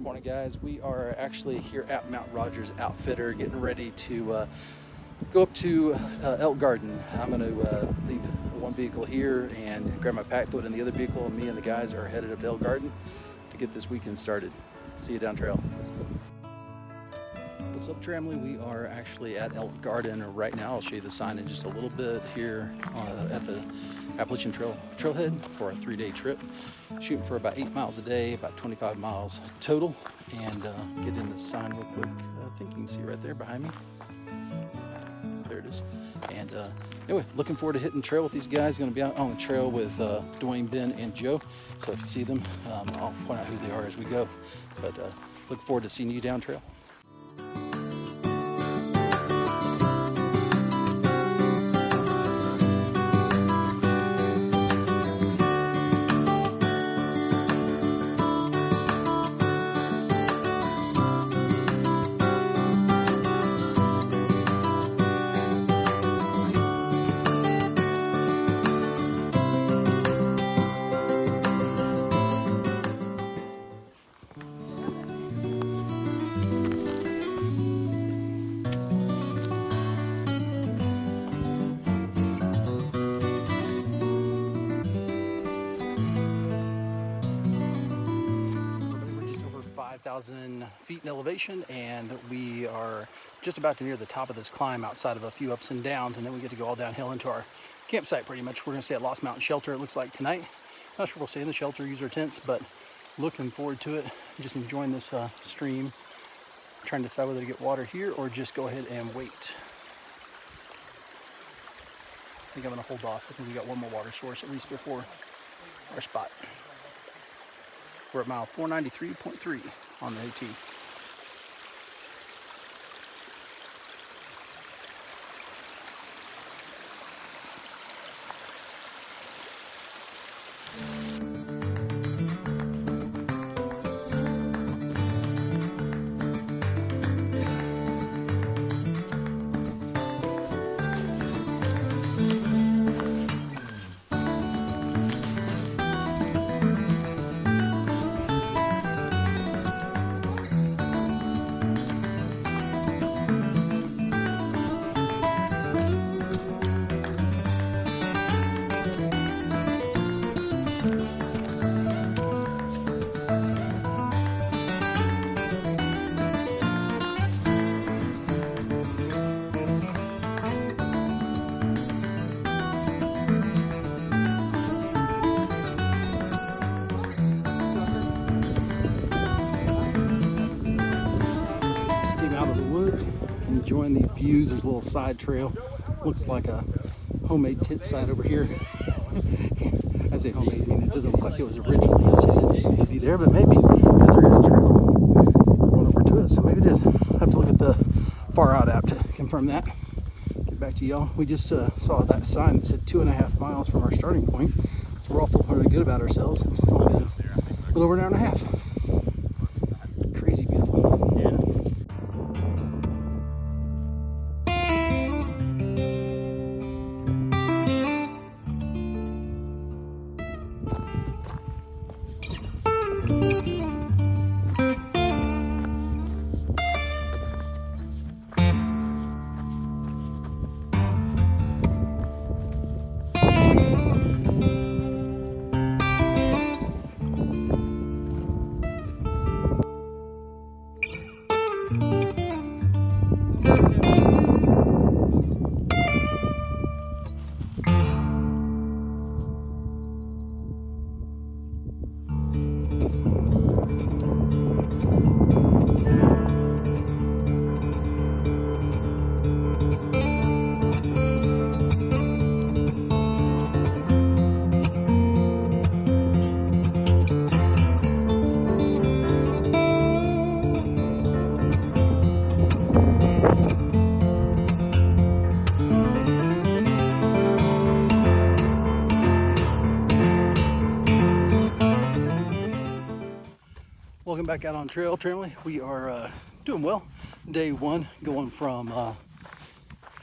Morning guys, we are actually here at Mount Rogers Outfitter getting ready to go up to Elk Garden. I'm going to leave one vehicle here and grab my pack, throw it in the other vehicle, and me and the guys are headed up to Elk Garden to get this weekend started. See you down trail. What's up, family? We are actually at Elk Garden right now. I'll show you the sign in just a little bit here at the Appalachian trailhead for a 3-day trip. Shooting for about 8 miles a day, about 25 miles total. And get in the sign real quick. I think you can see right there behind me. There it is. And anyway, looking forward to hitting trail with these guys. Going to be out on the trail with Duane, Ben, and Joe. So if you see them, I'll point out who they are as we go. But look forward to seeing you down trail. Feet in elevation, and we are just about to near the top of this climb outside of a few ups and downs, and then we get to go all downhill into our campsite pretty much. We're going to stay at Lost Mountain Shelter, it looks like, tonight. Not sure we'll stay in the shelter, use our tents, but looking forward to it. Just enjoying this stream. Trying to decide whether to get water here or just go ahead and wait. I think I'm going to hold off. I think we got one more water source at least before our spot. We're at mile 493.3 on the AT. Enjoying these views. There's a little side trail. Looks like a homemade tent site over here. I say homemade, I mean it doesn't look like it was originally intended to be there, but maybe, because there is trail going over to it, so maybe it is. I'll have to look at the far out app to confirm that. Get back to y'all. We just saw that sign that said 2.5 miles from our starting point, so we're all feeling really good about ourselves. It's only been a little over an hour and a half. Crazy beautiful. Welcome back out on trail, family. We are doing well. Day one, going from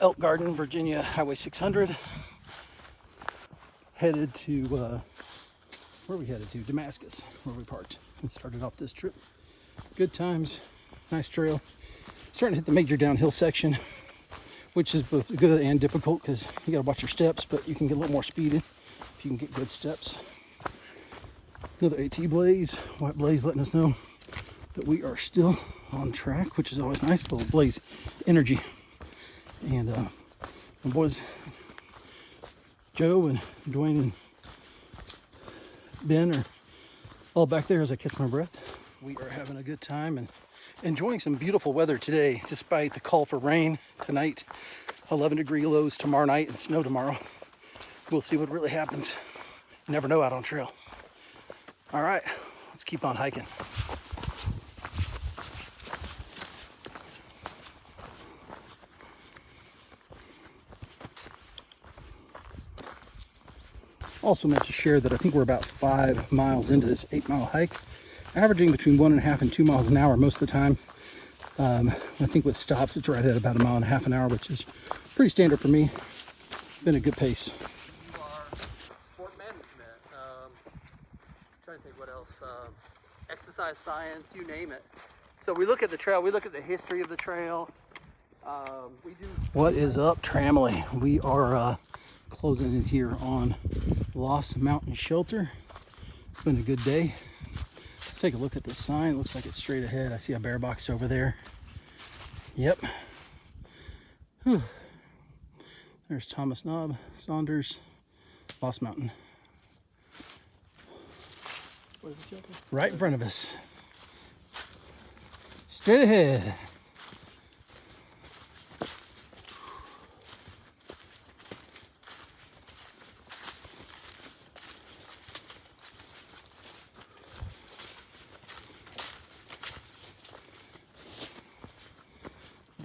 Elk Garden, Virginia, Highway 600. Headed to, where are we headed to? Damascus, where we parked. We started off this trip. Good times, nice trail. Starting to hit the major downhill section, which is both good and difficult because you gotta watch your steps, but you can get a little more speed if you can get good steps. Another AT blaze, white blaze letting us know that we are still on track, which is always nice. Little blaze energy. And my boys Joe and Duane and Ben are all back there as I catch my breath. We are having a good time and enjoying some beautiful weather today, despite the call for rain tonight. 11-degree lows tomorrow night and snow tomorrow. We'll see what really happens. You never know out on trail. All right, let's keep on hiking. Also meant to share that I think we're about 5 miles into this 8-mile hike, averaging between 1.5 and 2 miles an hour most of the time. I think with stops, it's right at about 1.5 miles an hour, which is pretty standard for me. Been a good pace. You are sport management. Trying to think what else. Exercise science, you name it. So we look at the trail. We look at the history of the trail. What is up, Tramley? We are closing in here on Lost Mountain Shelter. It's been a good day. Let's take a look at this sign. It looks like it's straight ahead. I see a bear box over there. Yep. Whew. There's Thomas Knob, Saunders, Lost Mountain. Right in front of us. Straight ahead.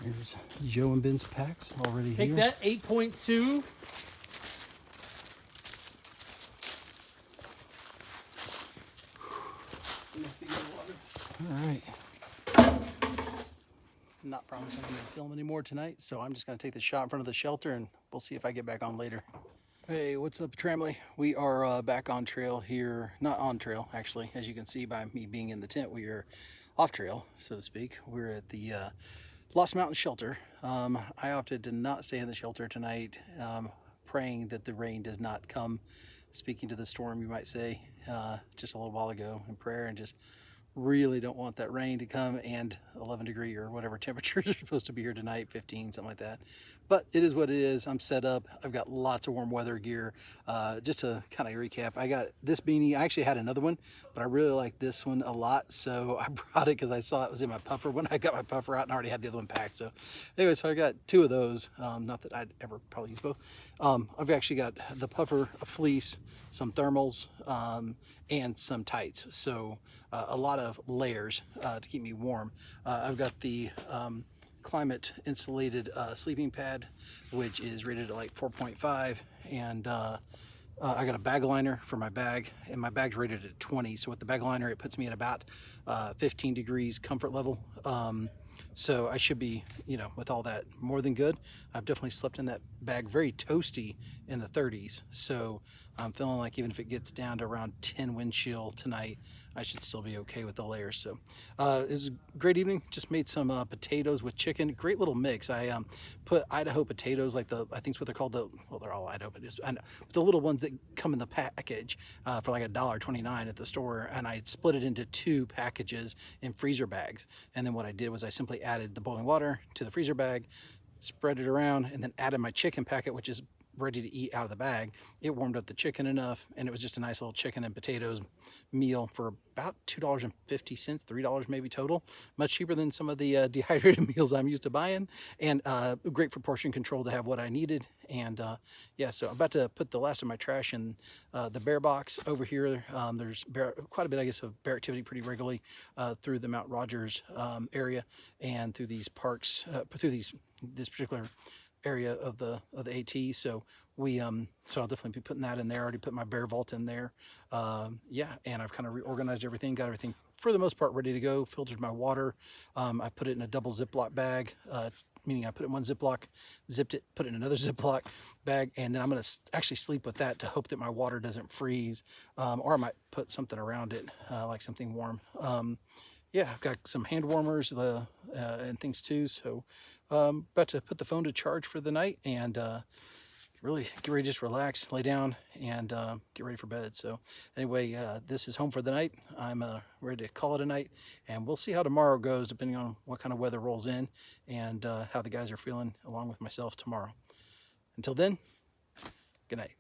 There's Joe and Ben's packs already here. Take that, 8.2. All right. I'm not promising I'm going to film anymore tonight, so I'm just going to take the shot in front of the shelter and we'll see if I get back on later. Hey, what's up, Tramley? We are back on trail here. Not on trail, actually. As you can see by me being in the tent, we are off trail, so to speak. We're at the Lost Mountain Shelter. I opted to not stay in the shelter tonight, praying that the rain does not come. Speaking to the storm, you might say, just a little while ago in prayer, and just really don't want that rain to come, and 11-degree or whatever temperatures are supposed to be here tonight, 15, something like that. But it is what it is. I'm set up. I've got lots of warm weather gear. Just to kind of recap, I got this beanie. I actually had another one, but I really like this one a lot, so I brought it because I saw it was in my puffer when I got my puffer out, and I already had the other one packed. So anyway, so I got 2 of those. Not that I'd ever probably use both. I've actually got the puffer, a fleece, some thermals, and some tights. So a lot of layers to keep me warm. I've got the climate insulated sleeping pad, which is rated at like 4.5, and I got a bag liner for my bag, and my bag's rated at 20. So with the bag liner, it puts me at about 15 degrees comfort level. So I should be, you know, with all that, more than good. I've definitely slept in that bag very toasty in the 30s. So I'm feeling like even if it gets down to around 10 wind chill tonight, I should still be okay with the layers. So it was a great evening. Just made some potatoes with chicken. Great little mix. I put Idaho potatoes, like I think it's what they're called. Well, they're all Idaho, but the little ones that come in the package for like $1.29 at the store. And I split it into 2 packages in freezer bags. And then what I did was I simply added the boiling water to the freezer bag, spread it around, and then added my chicken packet, which is ready to eat out of the bag. It warmed up the chicken enough, and it was just a nice little chicken and potatoes meal for about $2.50, $3 maybe total. Much cheaper than some of the dehydrated meals I'm used to buying, and great for portion control to have what I needed. And yeah, so I'm about to put the last of my trash in the bear box over here. There's quite a bit, I guess, of bear activity pretty regularly through the Mount Rogers area and through these parks, through this particular area of the AT. So we so I'll definitely be putting that in there. I already put my bear vault in there. Yeah, and I've kind of reorganized everything, got everything for the most part ready to go. Filtered my water. I put it in a double Ziploc bag, meaning I put it in one Ziploc, zipped it, put it in another Ziploc bag, and then I'm going to actually sleep with that to hope that my water doesn't freeze, or I might put something around it, like something warm. yeah, I've got some hand warmers and things too. So about to put the phone to charge for the night and really get ready to just relax, lay down, and get ready for bed. So anyway, this is home for the night. I'm ready to call it a night, and we'll see how tomorrow goes depending on what kind of weather rolls in and how the guys are feeling along with myself tomorrow. Until then, good night.